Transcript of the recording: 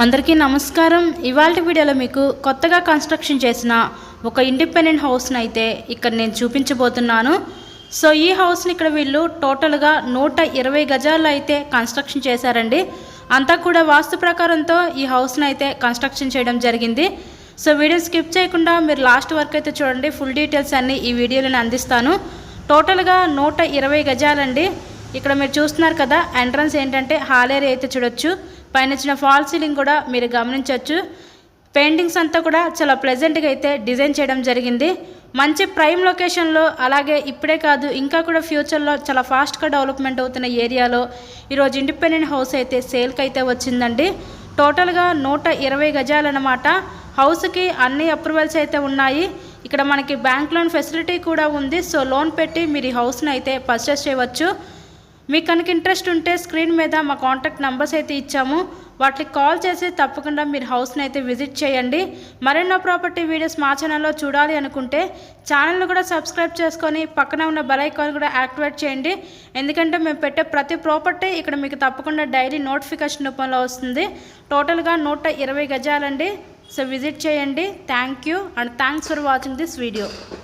అందరికీ నమస్కారం. ఇవాల్టి వీడియోలో మీకు కొత్తగా కన్స్ట్రక్షన్ చేసిన ఒక ఇండిపెండెంట్ హౌస్ని అయితే ఇక్కడ నేను చూపించబోతున్నాను. సో ఈ హౌస్ని ఇక్కడ వీళ్ళు టోటల్గా 120 గజాల్లో అయితే కన్స్ట్రక్షన్ చేశారండి. అంతా కూడా వాస్తు ప్రకారంతో ఈ హౌస్ని అయితే కన్స్ట్రక్షన్ చేయడం జరిగింది. సో వీడియో స్కిప్ చేయకుండా మీరు లాస్ట్ వరకు అయితే చూడండి. ఫుల్ డీటెయిల్స్ అన్నీ ఈ వీడియోలో అందిస్తాను. టోటల్గా 120 గజాలండి. ఇక్కడ మీరు చూస్తున్నారు కదా, ఎంట్రన్స్ ఏంటంటే హాల్ ఏరియా అయితే చూడొచ్చు. పైన చిన్న ఫాల్ సీలింగ్ కూడా మీరు గమనించవచ్చు. పెయింటింగ్స్ అంతా కూడా చాలా ప్లెజెంట్గా అయితే డిజైన్ చేయడం జరిగింది. మంచి ప్రైమ్ లొకేషన్లో, అలాగే ఇప్పుడే కాదు ఇంకా కూడా ఫ్యూచర్లో చాలా ఫాస్ట్గా డెవలప్మెంట్ అవుతున్న ఏరియాలో ఈరోజు ఇండిపెండెంట్ హౌస్ అయితే సేల్కి అయితే వచ్చిందండి. టోటల్గా 120 గజాలన్నమాట. హౌస్కి అన్ని అప్రూవల్స్ అయితే ఉన్నాయి. ఇక్కడ మనకి బ్యాంక్ లోన్ ఫెసిలిటీ కూడా ఉంది. సో లోన్ పెట్టి మీరు ఈ హౌస్ని అయితే పర్చేస్ చేయవచ్చు. మీకు కనుక ఇంట్రెస్ట్ ఉంటే స్క్రీన్ మీద మా కాంటాక్ట్ నెంబర్స్ అయితే ఇచ్చాము, వాటికి కాల్ చేసి తప్పకుండా మీరు హౌస్ని అయితే విజిట్ చేయండి. మరెన్నో ప్రాపర్టీ వీడియోస్ మా ఛానల్లో చూడాలి అనుకుంటే ఛానల్ని కూడా సబ్స్క్రైబ్ చేసుకొని పక్కన ఉన్న బెల్ ఐకాన్ కూడా యాక్టివేట్ చేయండి. ఎందుకంటే మేము పెట్టే ప్రతి ప్రాపర్టీ ఇక్కడ మీకు తప్పకుండా డైలీ నోటిఫికేషన్ రూపంలో వస్తుంది. టోటల్గా 120 గజాలండి. సో విజిట్ చేయండి. Thank you and thanks for watching this video.